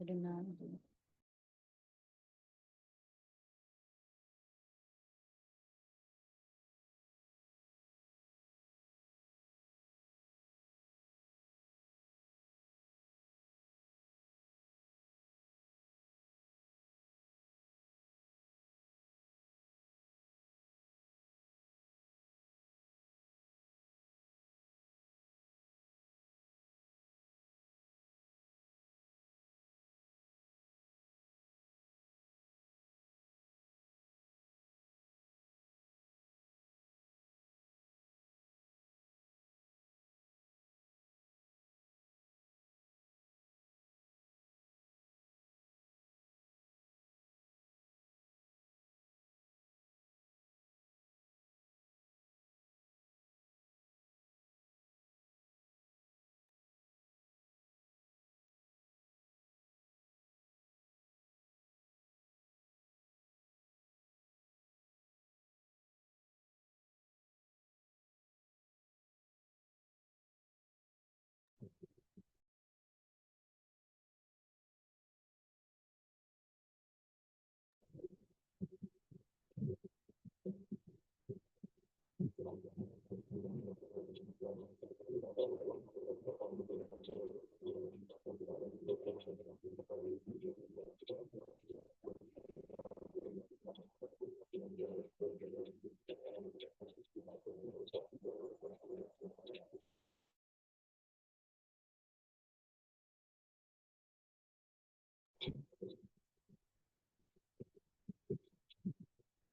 प्रणाम जी।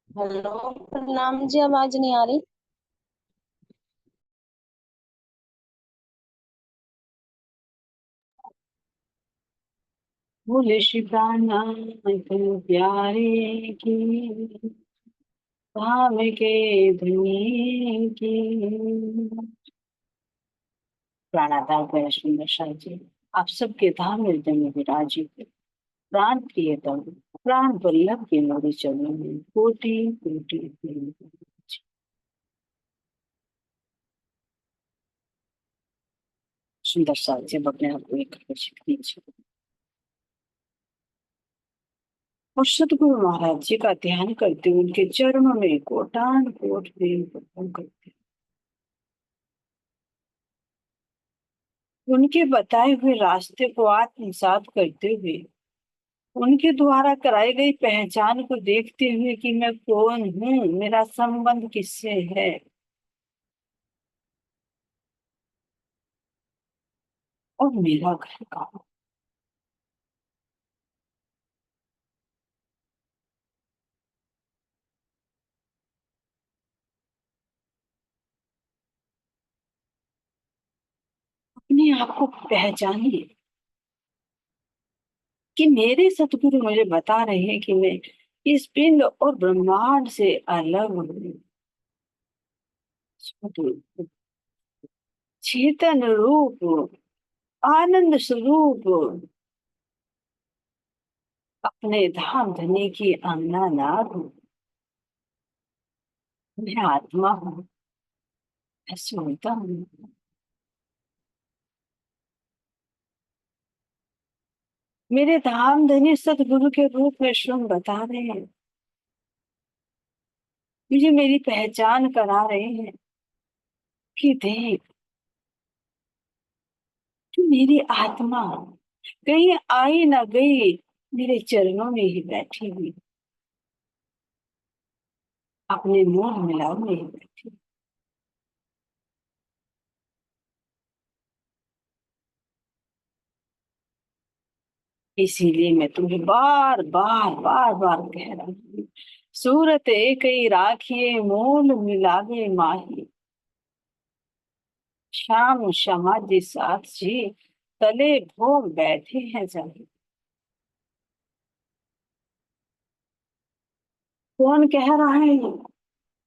हेलो। प्रणाम जी, आवाज नहीं आ रही। बोले शिकाना तुम प्यारे की, धाम के धनी की। प्राणादान कर सुंदर शाह जी, आप सबके धाम में में विराजित प्राण प्रियतम, प्राण वल्लभ के मोरे चरणों में कोटि कोटि प्रेम। सुंदर शाह जी, अब अपने आप को एक आकर्षित कीजिए और सदगुरु महाराज जी का ध्यान करते हुए उनके चरणों में कोटान कोट प्रेम अर्पण करते हैं। उनके बताए हुए रास्ते को आत्मसात करते हुए, उनके द्वारा कराई गई पहचान को देखते हुए कि मैं कौन हूँ, मेरा संबंध किससे है, और मेरा घर कहाँ। अपने आप को पहचानिए कि मेरे सतगुरु मुझे बता रहे हैं कि मैं इस पिंड और ब्रह्मांड से अलग हूँ। चेतन रूप, आनंद स्वरूप, अपने धाम धनी की आज्ञा नाथ हूँ। मैं आत्मा हूँ, मैं सुनता हूँ। मेरे धाम धनी सतगुरु के रूप में स्वयं बता रहे हैं, मुझे मेरी पहचान करा रहे हैं कि देख, तू मेरी आत्मा कहीं आई ना गई, मेरे चरणों में ही बैठी हुई, अपने मोह मिलाव में ही बैठी। इसीलिए मैं तुम्हें बार बार बार बार कह रहा हूँ, सूरत एक ही राखिए, मोल मिलावे माही। श्याम समाधि साथ जी, तले भोग बैठे हैं जाहि। कौन कह रहा है ये?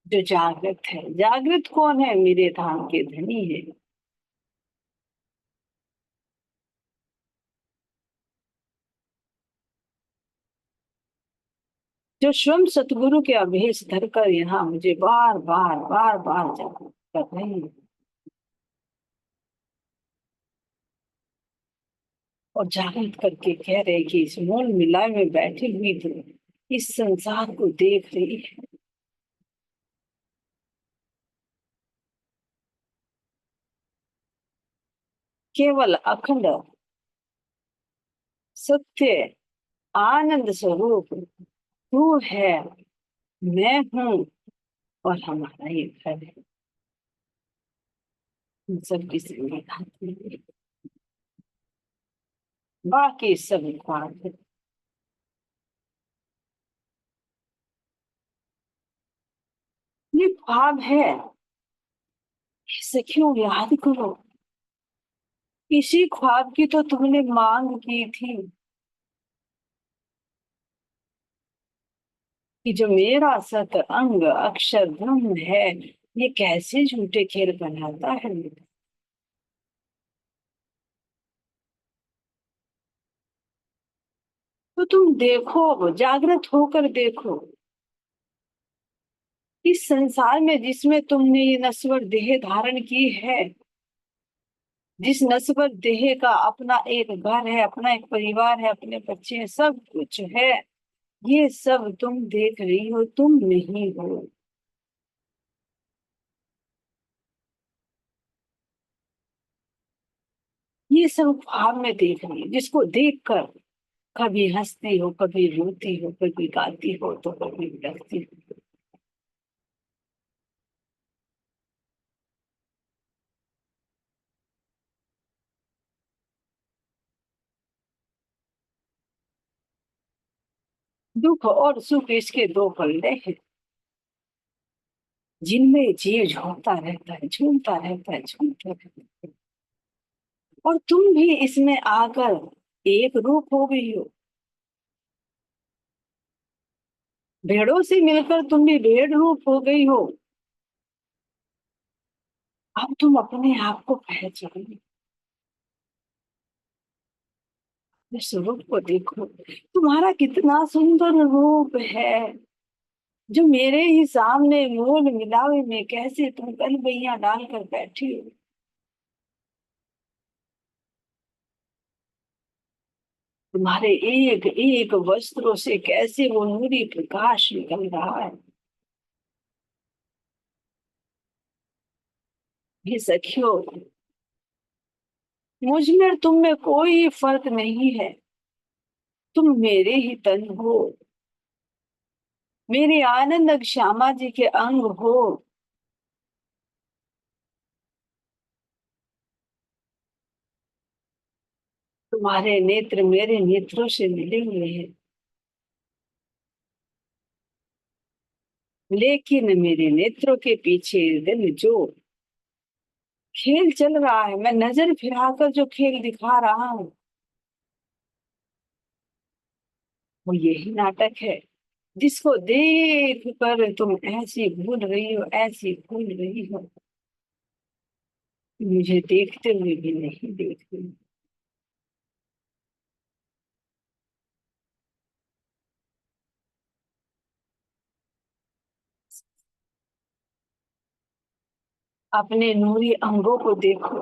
जो जागृत है। जागृत कौन है? मेरे धाम के धनी है। जो स्वयं सतगुरु के अभेस धरकर यहाँ मुझे बार बार बार बार जागृत कर रहे हैं। और जागृत करके कह रहे कि इस मोल मिलाए में बैठी हुई तू इस संसार को देख रही है। केवल अखंड सत्य आनंद स्वरूप तू है, मैं हूँ, और हमारा ये घर है। हम सबकी संगीत में बाकी सब ख्वाब है। ये ख्वाब है, सखियों याद करो, इसी ख्वाब की तो तुमने मांग की थी कि जो मेरा सत अंग अक्षर ब्रह्म है ये कैसे झूठे खेल बनाता है। तो तुम देखो, जागृत होकर देखो, इस संसार में जिसमें तुमने ये नश्वर देह धारण की है, जिस नश्वर देह का अपना एक घर है, अपना एक परिवार है, अपने बच्चे हैं, सब कुछ है, ये सब तुम देख रही हो, तुम नहीं हो। ये सब ख्वाब में देख रही है, जिसको देखकर कभी हंसती हो, कभी रोती हो, कभी गाती हो, तो कभी डरती हो। दुख और सुख इसके दो पलड़े हैं, जिनमें जीव झूमता रहता है, झूमता रहता है, झूमता रहता है। और तुम भी इसमें आकर एक रूप हो गई हो। भेड़ों से मिलकर तुम भी भेड़ रूप हो गई हो। अब तुम अपने आप को पहचानो, इस रूप को देखो, तुम्हारा कितना सुंदर रूप है, जो मेरे ही सामने मोल मिलावे में कैसे तुम कलबैया डालकर बैठी हो। तुम्हारे एक एक वस्त्रों से कैसे वो नूरी प्रकाश निकल रहा है। ये सखियो, मुझ में तुम में कोई फर्क नहीं है, तुम मेरे ही तन हो, मेरे आनंद श्यामा जी के अंग हो। तुम्हारे नेत्र मेरे नेत्रों से मिले हुए हैं, लेकिन मेरे नेत्रों के पीछे दिल जो खेल चल रहा है, मैं नजर फिराकर जो खेल दिखा रहा हूँ, वो यही नाटक है, जिसको देख कर तुम ऐसी भूल रही हो, ऐसी भूल रही हो, मुझे देखते हुए भी नहीं देख रही। अपने नूरी अंगों को देखो,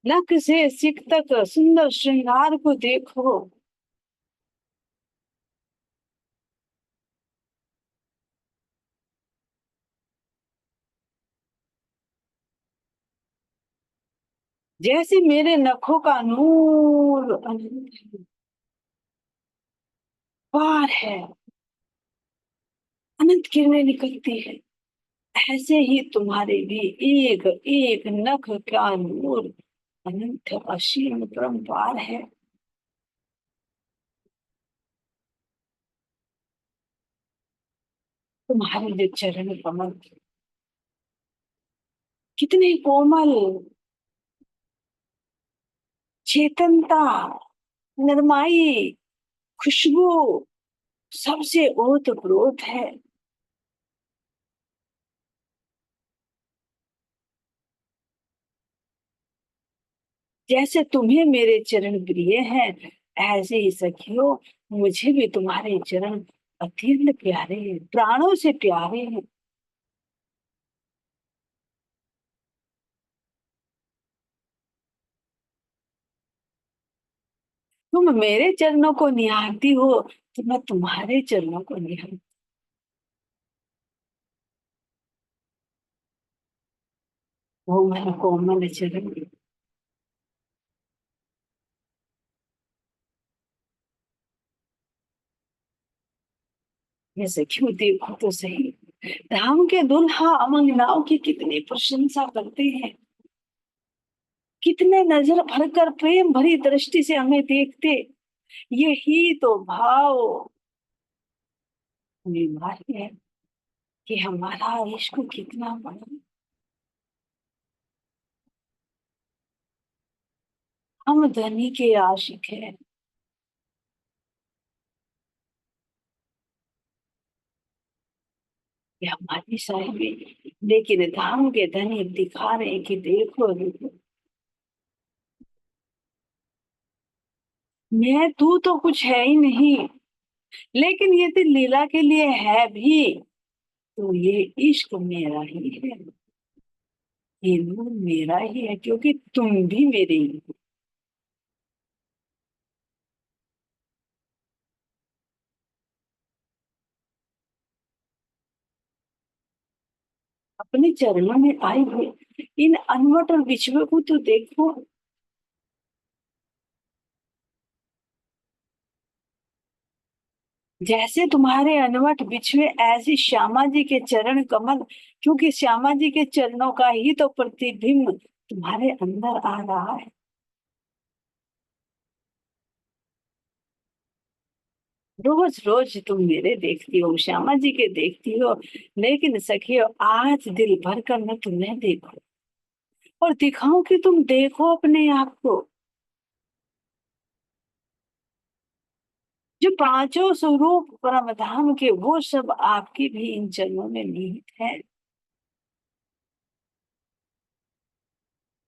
नख से सिक तक सुंदर श्रृंगार को देखो। जैसे मेरे नखों का नूर अनंत पार है, अनंत किरणें निकलती है, ऐसे ही तुम्हारे भी एक एक नख का नूर अनंत असीम परम्पार है। तुम्हारे जो चरण कमल कितने कोमल, चेतनता, नरमाई, खुशबू, सबसे ओतप्रोत है। जैसे तुम्हें मेरे चरण प्रिय हैं, ऐसे ही सखियों मुझे भी तुम्हारे चरण अत्यंत प्यारे हैं, प्राणों से प्यारे हैं। तुम मेरे चरणों को निहारती हो तो मैं तुम्हारे चरणों को निहार। कोमल कोमल चरण, ऐसे क्यों, देखो तो सही, राम के दुल्हा अमंगनाओं की कितनी प्रशंसा करते हैं, कितने नजर भरकर प्रेम भरी दृष्टि से हमें देखते। यही तो भाव बीमारी है कि हमारा इश्क कितना बड़ा। हम धनी के आशिक हैं, ये हमारी साहिबी, लेकिन धाम के धनी दिखा रहे हैं कि देखो देखो, मैं तू तो कुछ है ही नहीं, लेकिन ये तो लीला के लिए है भी, तो ये इश्क मेरा ही है, ये नूर मेरा ही है, क्योंकि तुम भी मेरे ही हो। अपने चरणों में आए हुए इन अनवट और बिछुए को तो देखो। जैसे तुम्हारे अनवट बिछुए, ऐसे श्यामा जी के चरण कमल, क्योंकि श्यामा जी के चरणों का ही तो प्रतिबिंब तुम्हारे अंदर आ रहा है। रोज रोज तुम मेरे देखती हो, श्यामा जी के देखती हो, लेकिन सखियो आज दिल भर कर मैं तुम्हें देखूं और दिखाऊं कि तुम देखो अपने आप को। जो पांचों स्वरूप परम धाम के, वो सब आपकी भी इन चरणों में निहित है,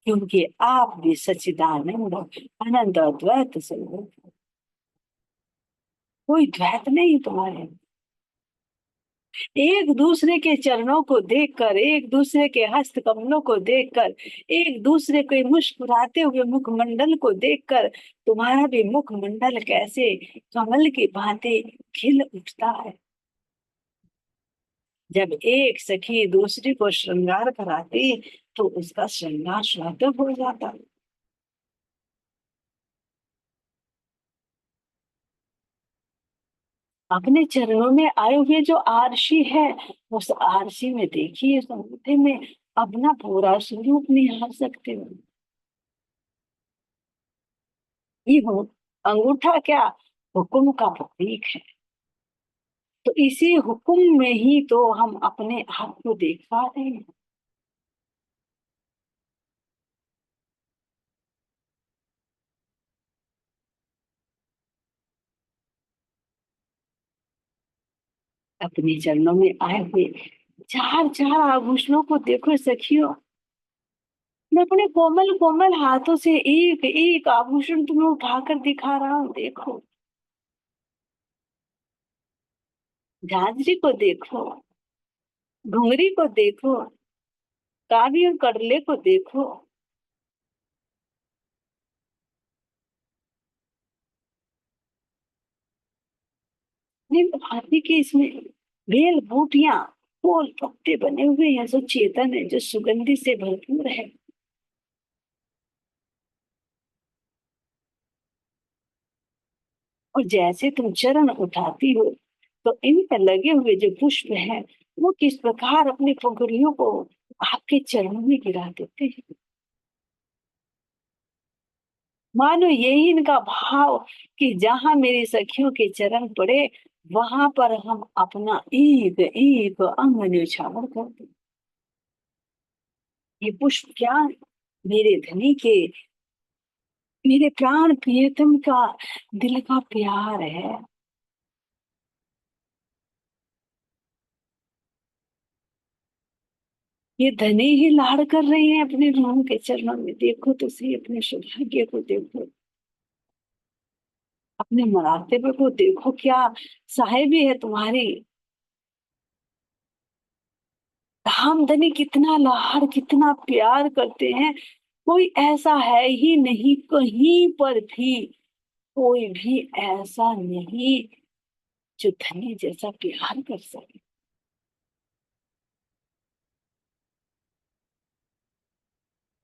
क्योंकि आप भी सच्चिदानंद अनंत अद्वैत स्वरूप हो। कोई द्वैत नहीं तुम्हारे। एक दूसरे के चरणों को देखकर, एक दूसरे के हस्त कमलों को देखकर, एक दूसरे के मुस्कुराते हुए मुखमंडल को देखकर तुम्हारा भी मुखमंडल कैसे कमल की भांति खिल उठता है। जब एक सखी दूसरी को श्रृंगार कराती तो उसका श्रृंगार स्वातक हो जाता। अपने चरणों में आए हुए जो आरशी है, उस आरशी में देखिए, उस अंगूठे में अपना पूरा स्वरूप निहार सकते हो। ये हो अंगूठा क्या, हुक्म का प्रतीक है, तो इसी हुक्म में ही तो हम अपने आप को देख पा रहे हैं। अपने चरणों में आए हुए चार चार आभूषणों को देखो सखियों, मैं अपने कोमल कोमल हाथों से एक एक आभूषण तुम्हें उठाकर दिखा रहा हूँ, देखो। झांझरी को देखो, घुंघरी को देखो, कावी और कड़ले को देखो। निम्न भांति के इसमें बेल बूटियां, फूल पत्ते बने हुए हैं, जो चेतन है, जो सुगंधि से भरपूर है। और जैसे तुम चरण उठाती हो तो इन पर लगे हुए जो पुष्प हैं, वो किस प्रकार अपनी पंखुड़ियों को आपके चरणों में गिरा देते हैं। मानो यही इनका भाव कि जहां मेरी सखियों के चरण पड़े, वहां पर हम अपना एक एक अंग न्यौछावर कर दें। ये पुष्प क्या है? मेरे धनी के, मेरे प्राण प्रियतम का दिल का प्यार है। ये धनी ही लाड़ कर रही है अपने राम के चरणों में, देखो तो सही अपने सौभाग्य को देखो, अपने मरातबे को देखो, क्या साहिबी है तुम्हारी। धामधनी कितना लाड़ कितना प्यार करते हैं, कोई ऐसा है ही नहीं कहीं पर भी कोई भी ऐसा नहीं जो धनी जैसा प्यार कर सके।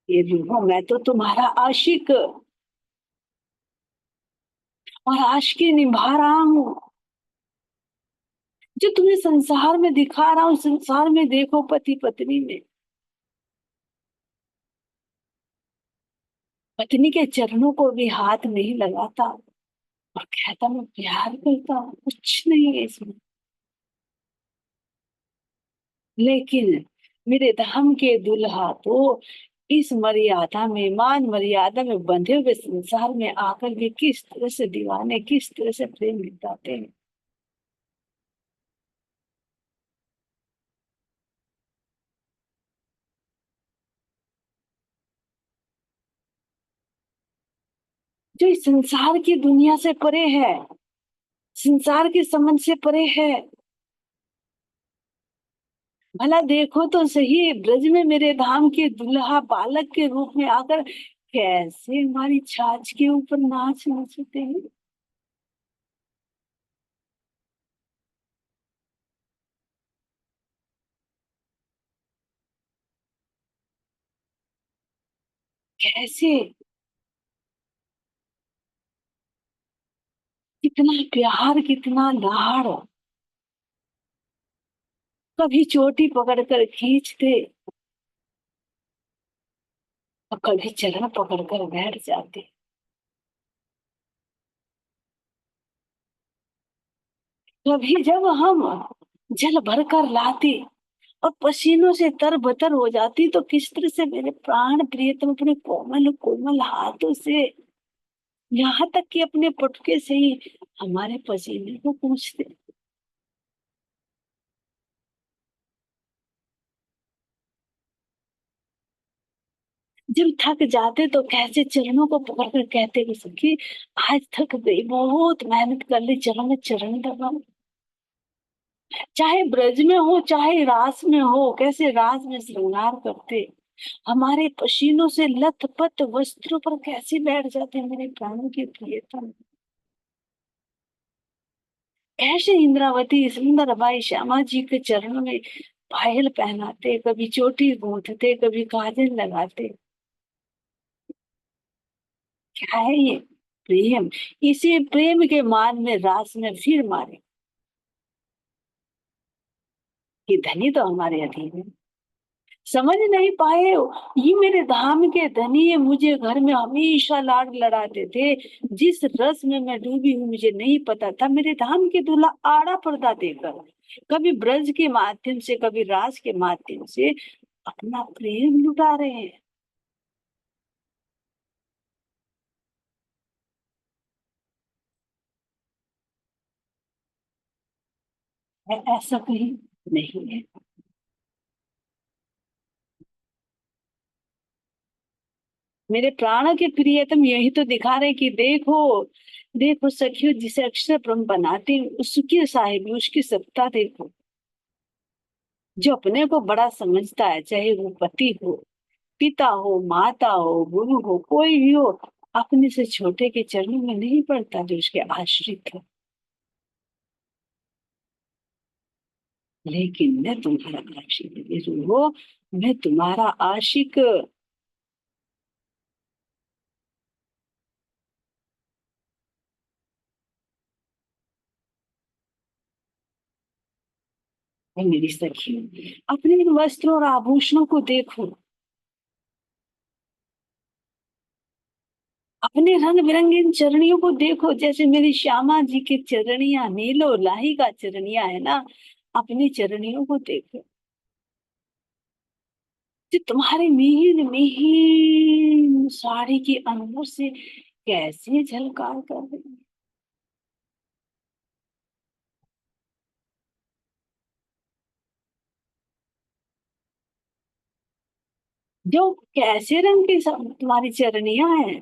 ये रूहो, मैं तो तुम्हारा आशिक और आशिकी निभा रहा हूँ। जो तुम्हें संसार में दिखा रहा हूँ, संसार में देखो, पति पत्नी में, पत्नी के चरणों को भी हाथ नहीं लगाता और कहता मैं प्यार करता हूँ, कुछ नहीं है इसमें। लेकिन मेरे धाम के दुल्हा तो इस मर्यादा में, मान मर्यादा में बंधे हुए संसार में आकर भी किस तरह से दीवाने, किस तरह से प्रेम निभाते हैं। जो इस संसार की दुनिया से परे है, संसार के समझ से परे है। भला देखो तो सही, ब्रज में मेरे धाम के दुल्हा बालक के रूप में आकर कैसे हमारी छाछ के ऊपर नाच नाचते हैं। कैसे, कितना प्यार, कितना लाड़। कभी चोटी पकड़कर खींचते और कभी चरण पकड़कर बैठ जाते। कभी जब हम जल भरकर लाते और पसीनों से तरबतर हो जाती, तो किस तरह से मेरे प्राण प्रियतम अपने कोमल कोमल हाथों से, यहाँ तक कि अपने पटके से ही हमारे पसीने को पूछते। जब थक जाते तो कैसे चरणों को पकड़कर कहते कि सखी आज थक गई, बहुत मेहनत कर ली, चलो मैं चरण दबाऊं। चाहे ब्रज में हो चाहे रास में हो, कैसे रास में श्रृंगार करते, हमारे पसीनों से लथपथ वस्त्रों पर कैसे बैठ जाते मेरे प्राणों के प्रियतम। कैसे इंद्रावती सुंदर बाई श्यामा जी के चरणों में पायल पहनाते, कभी चोटी गूंथते, कभी काजल लगाते। क्या है ये प्रेम। इसी प्रेम के मान में रास में फिर मारे कि धनी तो हमारे अधीन है। समझ नहीं पाए, ये मेरे धाम के धनी है, मुझे घर में हमेशा लाड लड़ाते थे। जिस रस में मैं डूबी हूँ मुझे नहीं पता था, मेरे धाम के दूल्हा आड़ा पर्दा देकर कभी ब्रज के माध्यम से, कभी रास के माध्यम से अपना प्रेम लुटा रहे हैं। ऐसा कहीं नहीं है। मेरे प्राणों के प्रियतम यही तो दिखा रहे कि देखो, देखो सखियो, जिसे अक्षर ब्रह्म बनाते हैं उसकी साहिबी, उसकी सत्ता देखो। जो अपने को बड़ा समझता है, चाहे वो पति हो, पिता हो, माता हो, गुरु हो, कोई भी हो, अपने से छोटे के चरणों में नहीं पड़ता जो उसके आश्रित है। लेकिन मैं तुम्हारा आशिक जरूर हो, मैं तुम्हारा आशिक। है मेरी सखी, अपने इन वस्त्रों और आभूषणों को देखो, अपने रंग बिरंगे इन चरणियों को देखो, जैसे मेरी श्यामा जी की चरणियां नीलो लाही का चरणियां है ना, अपनी चरणियों को देखो, जो तुम्हारे मिहिन मिहिन साड़ी के अंदर से कैसे झलकार कर रही है। जो कैसे रंग की तुम्हारी चरणियां हैं।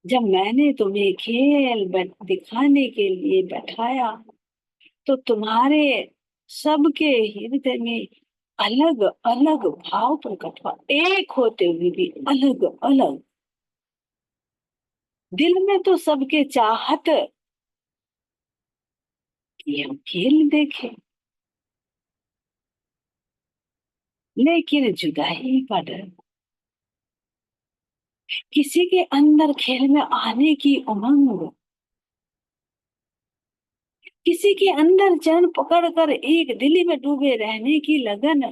जब मैंने तुम्हें खेल दिखाने के लिए बैठाया, तो तुम्हारे सबके हृदय में अलग अलग भाव प्रकट हुआ, एक होते हुए भी अलग अलग। दिल में तो सबके चाहत कि हम खेल देखें, लेकिन जुदाई का डर। किसी के अंदर खेल में आने की उमंग, किसी के अंदर चरण पकड़कर एक दिल में डूबे रहने की लगन,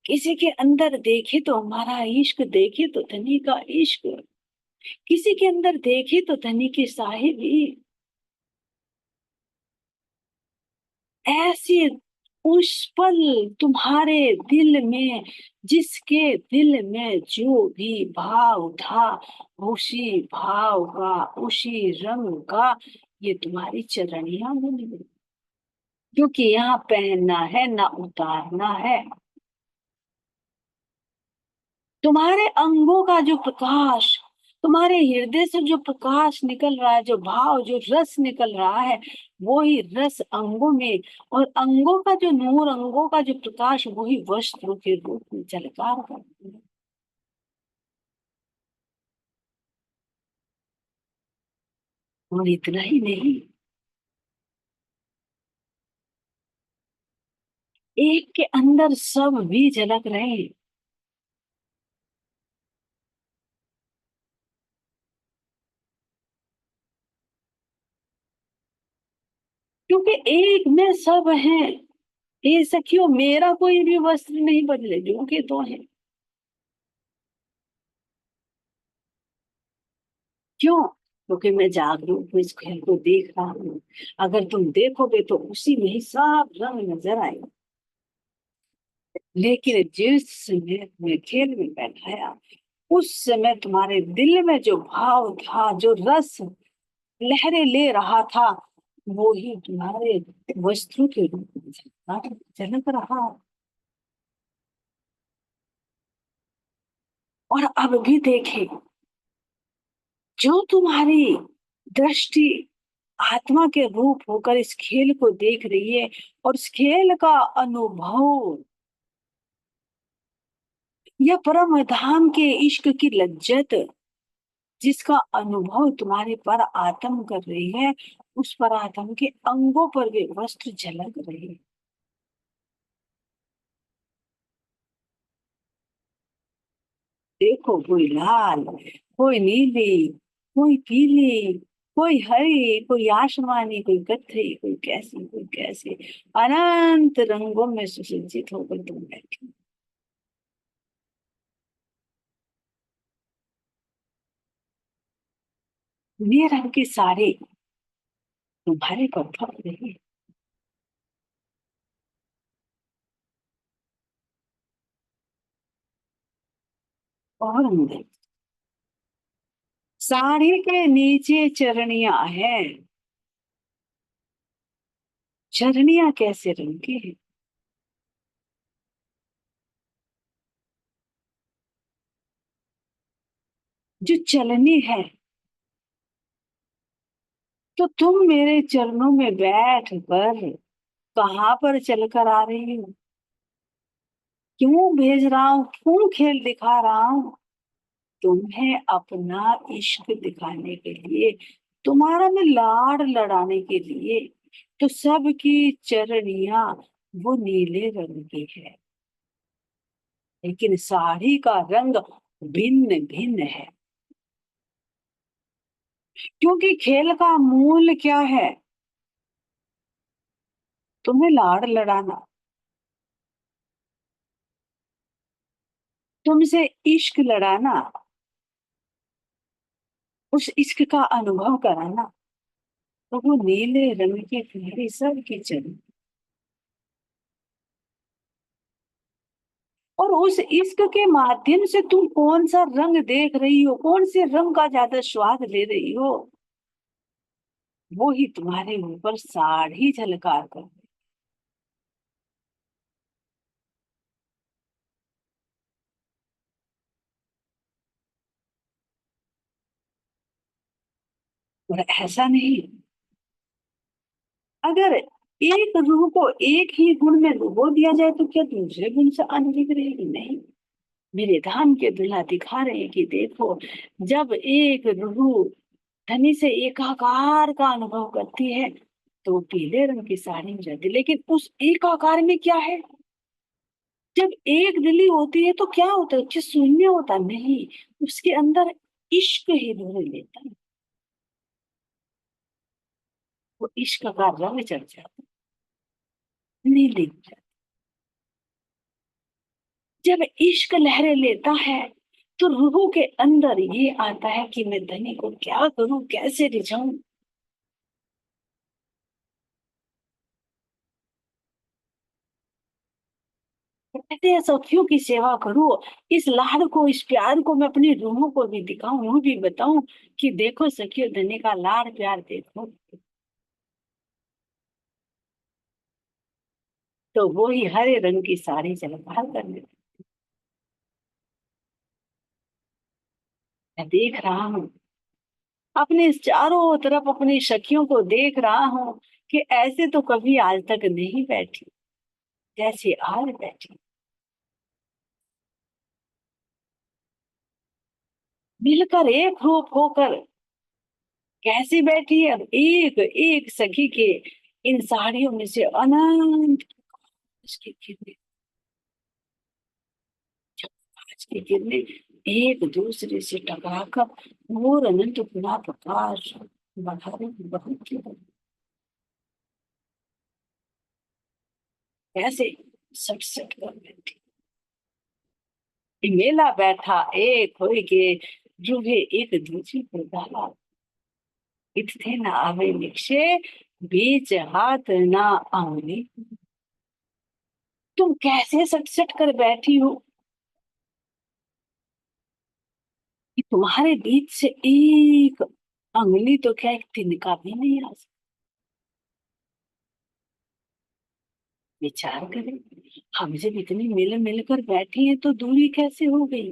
किसी के अंदर देखे तो हमारा इश्क, देखे तो धनी का इश्क, किसी के अंदर देखे तो धनी की साहिबी। ऐसी उस पल तुम्हारे दिल में, जिसके दिल में जो भी भाव था, उसी भाव का, उसी रंग का ये तुम्हारी चरणियां बन गई। क्योंकि यहाँ पहनना है ना उतारना है। तुम्हारे अंगों का जो प्रकाश, तुम्हारे हृदय से जो प्रकाश निकल रहा है, जो भाव, जो रस निकल रहा है, वो ही रस अंगों में, और अंगों का जो नूर, अंगों का जो प्रकाश, वही वस्त्रों के रूप में झलकार करती है। और इतना ही नहीं, एक के अंदर सब भी झलक रहे हैं। क्योंकि एक में सब है। ये सखियों, मेरा कोई भी वस्त्र नहीं बदले, जो के तो है। क्यों? क्योंकि मैं जागरूक हूँ, इस खेल को देख रहा हूँ। अगर तुम देखोगे तो उसी में ही सब रंग नजर आएगा। लेकिन जिस समय मैं खेल में बैठाया, उस समय तुम्हारे दिल में जो भाव था, जो रस लहरें ले रहा था, वो ही तुम्हारे वस्त्रों के रूप में झलक रहा। और अब भी देखे, जो तुम्हारी दृष्टि आत्मा के रूप होकर इस खेल को देख रही है, और इस खेल का अनुभव, या परम धाम के इश्क की लज्जत, जिसका अनुभव तुम्हारे पर आत्म कर रही है, उस पर आत्म के अंगों पर वे वस्त्र झलक रहे हैं। देखो, कोई लाल, कोई नीली, कोई पीली, कोई हरी, कोई आसमानी, कोई कत्थई, कोई कैसी, कोई कैसे, अनंत रंगों में सुसज्जित होकर तुम बैठे। ये रंग की साड़ी तुम्हारे पर फट रही है। और अंदर साड़ी के नीचे चरणियां हैं। चरणियां कैसे रंग की है? जो चलनी है। तो तुम मेरे चरणों में बैठ कर कहाँ पर चलकर आ रही हो? क्यों भेज रहा हूँ, क्यों खेल दिखा रहा हूँ? तुम्हें अपना इश्क दिखाने के लिए, तुम्हारा में लाड़ लड़ाने के लिए। तो सबकी चरणियां वो नीले रंग की है, लेकिन साड़ी का रंग भिन्न भिन्न है। क्योंकि खेल का मूल क्या है? तुम्हें लाड़ लड़ाना, तुमसे इश्क लड़ाना, उस इश्क का अनुभव कराना। तो वो नीले रंग की प्यारी सबकी चली। और उस इश्क के माध्यम से तुम कौन सा रंग देख रही हो, कौन से रंग का ज्यादा स्वाद ले रही हो, वो ही तुम्हारे ऊपर साड़ी झलकार कर। और ऐसा नहीं, अगर एक रूह को एक ही गुण में डुबो दिया जाए तो क्या दूसरे गुण से अनभिज्ञ रहेगी? नहीं। मेरे धाम के दुल्हा दिखा रहे हैं कि देखो, जब एक रूह धनी से एकाकार का अनुभव करती है तो वो पीले रंग की साड़ी में जाती है। लेकिन उस एकाकार में क्या है? जब एक दिली होती है तो क्या होता है? जिस शून्य होता नहीं, उसके अंदर इश्क ही धुन लेता है। वो इश्क का रंग चढ़ जाता है, नीली हो जाती है। जब इश्क लहरें लेता है तो रूह के अंदर ये आता है कि मैं धनी को क्या करूं, कैसे रिझाऊं। कहते हैं सखियों की सेवा करो, इस लाड को, इस प्यार को मैं अपनी रूहों को भी दिखाऊं, यूं भी बताऊं कि देखो सखियों, धनी का लाड प्यार देखो। तो वो ही हरे रंग की साड़ी झलकार करने। मैं देख रहा हूँ अपने चारों तरफ, अपनी सखियों को देख रहा हूँ कि ऐसे तो कभी आज तक नहीं बैठी जैसे आज बैठी। मिलकर एक रूप होकर कैसी बैठी है। एक एक सखी के इन साड़ियों में से अनंत प्रकाश की किरणें, प्रकाश की किरणें एक दूसरे से टकराकर और अनंत गुना प्रकाश बढ़ा रही, बहुत ही कैसे सट सट कर बैठी। मेला बैठा एक होई के जुगे एक दूसरी पर डाला। इतने न आवे निक्षे बीच हाथ ना आंगली। तुम कैसे सट सट कर बैठी हो कि तुम्हारे बीच से एक अंगुली तो क्या, एक तिनका भी नहीं आ सकता। विचार करें, हम जब इतनी मिल मिलकर बैठी हैं तो दूरी कैसे हो गई?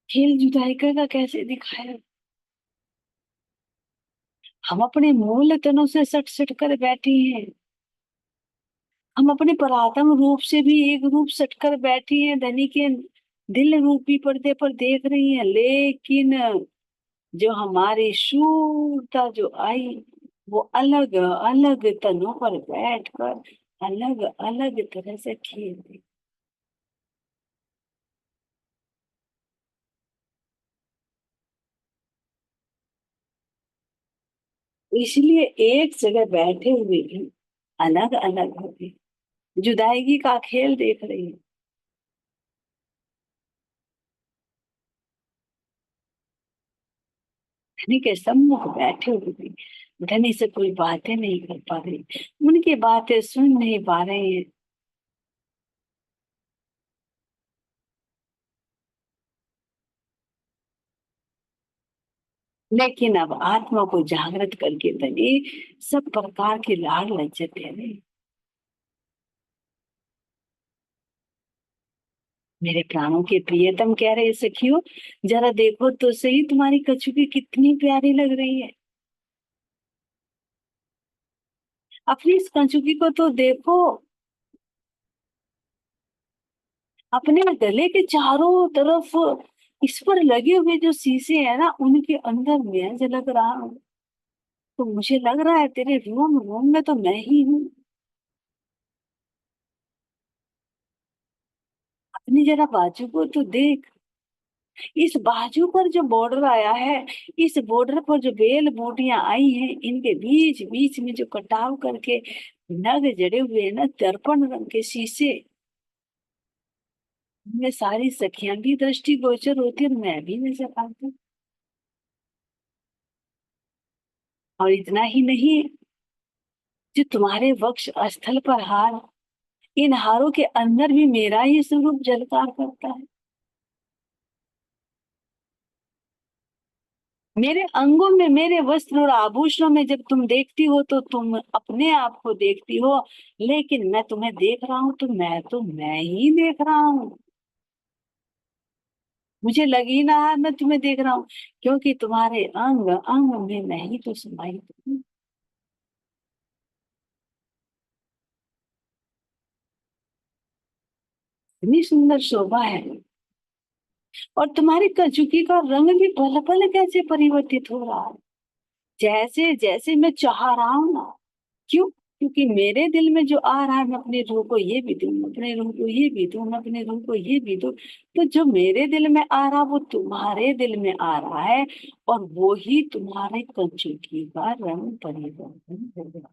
खेल जुदाई का कैसे दिखाया? हम अपने मूल तनों से सट सट कर बैठी हैं। हम अपने परात्म रूप से भी एक रूप सटकर बैठी हैं, धनी के दिल रूपी पर्दे पर देख रही हैं। लेकिन जो हमारी शूरता जो आई, वो अलग अलग तनों पर बैठकर अलग अलग तरह से खेल रही। इसलिए एक जगह बैठे हुए भी अलग अलग हो गए, जुदाई का खेल देख रही है। धनी के सम्मुख बैठे हुए भी धनी से कोई बातें नहीं कर पा रही, उनकी बातें सुन नहीं पा रहे हैं। लेकिन अब आत्मा को जागृत करके धनी सब प्रकार के लाड़ लज्जत दे रहे। मेरे प्राणों के प्रियतम कह रहे सखियो, जरा देखो तो सही, तुम्हारी कछुकी कितनी प्यारी लग रही है। अपनी इस कछुकी को तो देखो, अपने गले के चारों तरफ इस पर लगे हुए जो शीशे हैं ना, उनके अंदर मैं झलक रहा हूँ। तो मुझे लग रहा है तेरे रोम रोम में तो मैं ही हूँ। अपनी जरा बाजू को तो देख, इस बाजू पर जो बॉर्डर आया है, इस बॉर्डर पर जो बेल बूटियां आई हैं, इनके बीच बीच में जो कटाव करके नग जड़े हुए हैं ना, दर्पण रंग के शीशे, में सारी सखियां भी दृष्टि गोचर होती है और मैं भी नजर आती हूँ। और इतना ही नहीं, जो तुम्हारे वक्ष स्थल पर हार, इन हारों के अंदर भी मेरा ही स्वरूप झलकार करता है। मेरे अंगों में, मेरे वस्त्र और आभूषणों में जब तुम देखती हो तो तुम अपने आप को देखती हो, लेकिन मैं तुम्हें देख रहा हूं तो मैं ही देख रहा हूँ। मुझे लग ही ना रहा मैं तुम्हें देख रहा हूँ, क्योंकि तुम्हारे अंग अंग में मैं ही तो समाहित हूँ। इतनी सुंदर शोभा है। और तुम्हारी कजुकी का रंग भी पल पल कैसे परिवर्तित हो रहा है, जैसे जैसे मैं चाह रहा हूं ना। क्यों? क्योंकि मेरे दिल में जो आ रहा है, मैं अपनी रूह को ये भी दूं, मैं अपने रूह को ये भी दूं, मैं अपने रूह को ये भी दूं। तो जो मेरे दिल में आ रहा वो तुम्हारे दिल में आ रहा है, और वो ही तुम्हारे कंचुकी का रंग परिवर्तन हो गया।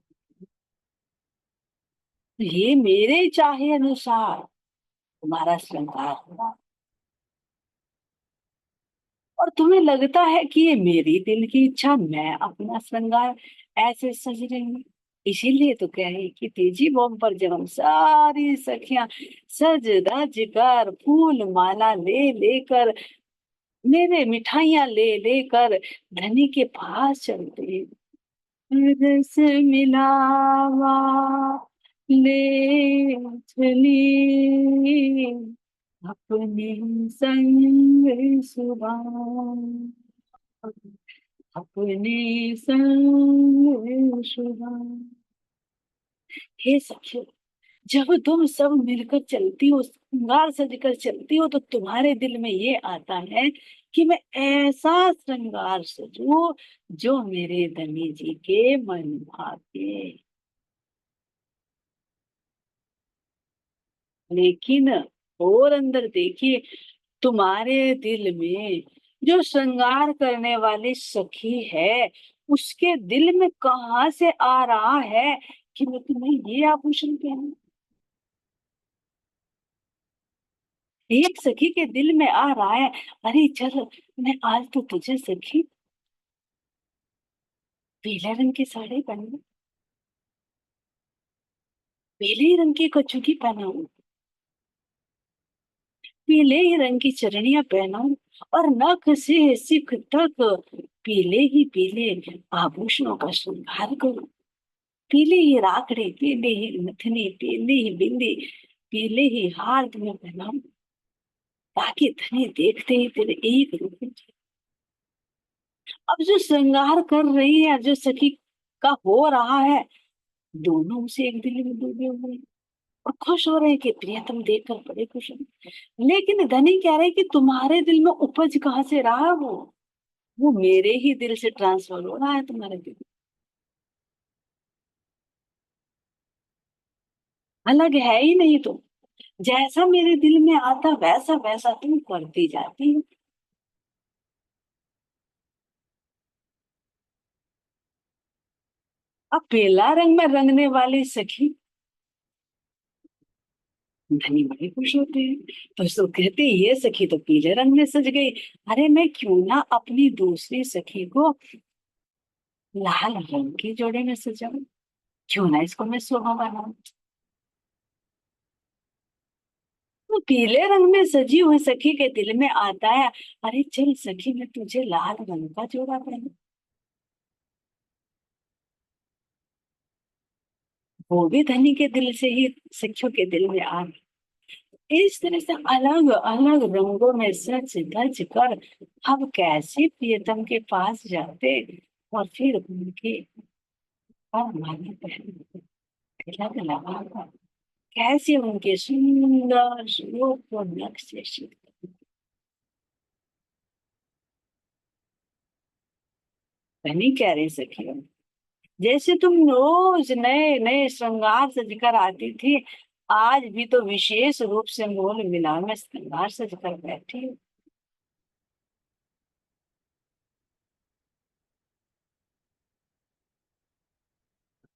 ये मेरे चाहे अनुसार तुम्हारा श्रृंगार हुआ, और तुम्हें लगता है कि ये मेरी दिल की इच्छा, मैं अपना श्रृंगार ऐसे सज रही हूँ। इसीलिए तो कह रही कि तेजी बॉम्ब पर जब हम सारी सखियां सज धज कर फूल माला ले लेकर, मेरे मिठाइयां ले लेकर धनी के पास चलते हैं, रस मिलावा ले चली अपने संग सुबह, अपने संग सुबह। हे सखियो, जब तुम सब मिलकर चलती हो, श्रृंगार सजकर चलती हो, तो तुम्हारे दिल में ये आता है कि मैं ऐसा श्रृंगार सजूं जो मेरे धनी जी के मन भावे। लेकिन और अंदर देखिए, तुम्हारे दिल में जो श्रृंगार करने वाली सखी है, उसके दिल में कहाँ से आ रहा है कि मैं तुम्हें ये आभूषण पहनूं। एक सखी के दिल में आ रहा है, अरे चल, मैं आज तो तुझे सखी पीले रंग की साड़ी पहनूं, पीले ही रंग की कच्छू पहनाऊं, पीले ही रंग की चरणियां पहनाऊं, और नख से सिख तक पीले ही पीले आभूषणों का श्रृंगार करूं। पीले ही राखड़े, पीले ही नथनी, पीले ही बिंदी, पीले ही हार तुम्हें पहनाऊं, ताकि धनी देखते ही तेरे एक रूप में। अब जो श्रृंगार कर रही है, जो सखी का हो रहा है, दोनों उसे एक दिल में डूबे हुए हैं और खुश हो रहे हैं कि प्रियतम देखकर बड़े खुश हैं। लेकिन धनी कह रहे हैं कि तुम्हारे दिल में उपज कहाँ से रहा वो मेरे ही दिल से ट्रांसफर हो रहा है तुम्हारे दिल। अलग है ही नहीं तुम, जैसा मेरे दिल में आता वैसा वैसा तुम करती जाती हो। अब पीला रंग में रंगने वाली सखी, धनी बड़े खुश होते हैं। तो सो कहते हैं, ये सखी तो पीले रंग में सज गई, अरे मैं क्यों ना अपनी दूसरी सखी को लाल रंग के जोड़े में सजाऊं, क्यों ना इसको मैं शोभा बनाऊं। तो पीले रंग में सजी हुई सखी के दिल में आता है, अरे चल सखी, मैं तुझे लाल रंग का जोड़ा पहनूं। वो भी धनी के दिल से ही सखियों के दिल में आ गई। इस तरह से अलग अलग रंगों में सज धज कर हम कैसे प्रियतम के पास जाते, और फिर उनके और माला पहन तिलक लगाकर कैसे उनके सुंदर रूप को नक्शे से। नहीं कह रही सखियों, जैसे तुम रोज नए नए श्रृंगार सजकर आती थी, आज भी तो विशेष रूप से मोल मिला में श्रृंगार सजकर बैठी हो।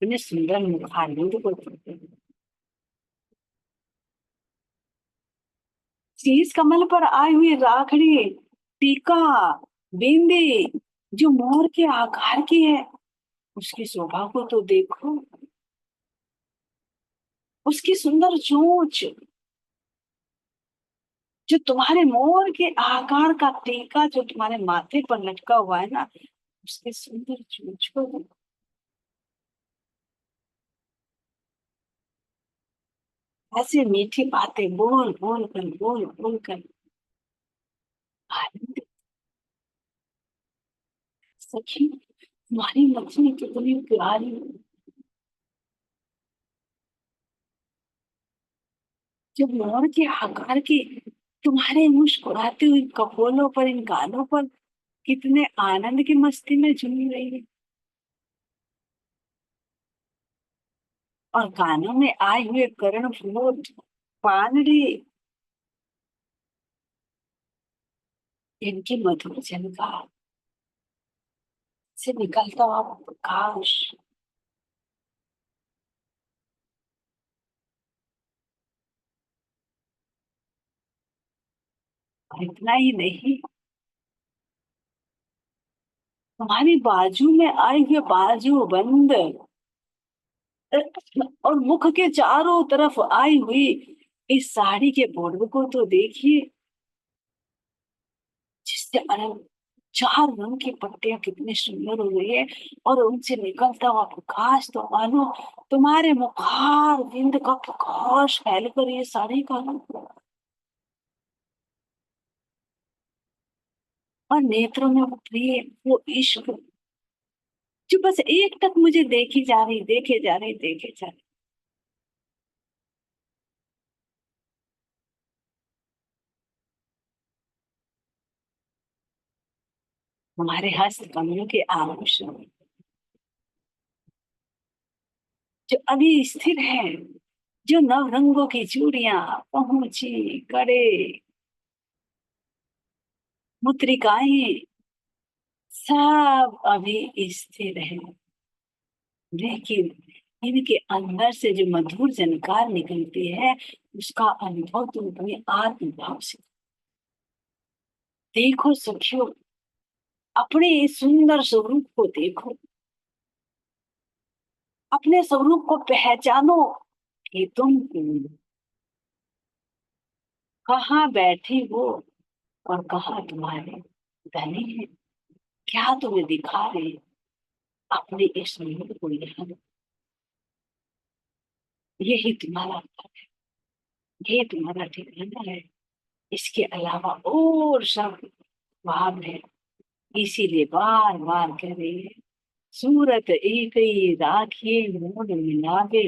अपने सुंदर मुखारविंद को देखते हो। शीश कमल पर आई हुई राखड़ी, टीका, बिंदी जो मोर के आकार की है, उसकी शोभा को तो देखो। उसकी सुंदर चोंच, जो तुम्हारे मोर के आकार का टीका जो तुम्हारे माथे पर लटका हुआ है ना, उसके सुंदर चोंच को देखो। ऐसे मीठी बातें बोल बोल कर आनंद। सखी, तुम्हारी लक्ष्मी कितनी प्यारी है। जो मोर के आकार की तुम्हारे मुस्कुराते हुए कपोलों पर, इन गालों पर कितने आनंद की मस्ती में झूम रही है। और कानों में आए हुए कर्णफूल, पानड़ी, इनकी मधुर झनकार से निकलता हुआ प्रकाश। और इतना ही नहीं, तुम्हारी बाजू में आए हुए बाजू बंद और मुख के चारों तरफ आई हुई इस साड़ी के बॉर्डर को तो देखिए, जिससे अनंत चार रंग की पट्टियां कितनी सुंदर हो रही है। और उनसे निकलता हुआ प्रकाश तो मानो तुम्हारे मुखार बिंद का प्रकाश फैलकर ये साड़ी का रंग। और नेत्रों में वो प्रेम, वो इश्क, जो बस एक टक मुझे देखी जा रही, देखे जा रही, देखे जा रही। हमारे हस्त कमलों के आभूषण जो अभी स्थिर है, जो नव रंगों की चूड़ियां, पहुंची, कड़े, मुद्रिकाएं, सब अभी स्थिर है। लेकिन इनके अंदर से जो मधुर झनकार निकलती है, उसका अनुभव तुम अपने आत्म भाव से देखो सखियो। अपने इस सुंदर स्वरूप को देखो, अपने स्वरूप को पहचानो कि तुम कहाँ बैठी हो और कहाँ तुम्हारे धनी है। क्या तुम्हें दिखा रहे, अपने इस मूड को यहाँ, यही तुम्हारा घर है, ये तुम्हारा ठिकाना है। इसके अलावा और सब भाग है। इसीलिए बार बार कह रही है, सूरत एक ही राखिए मोड़ मिलावे।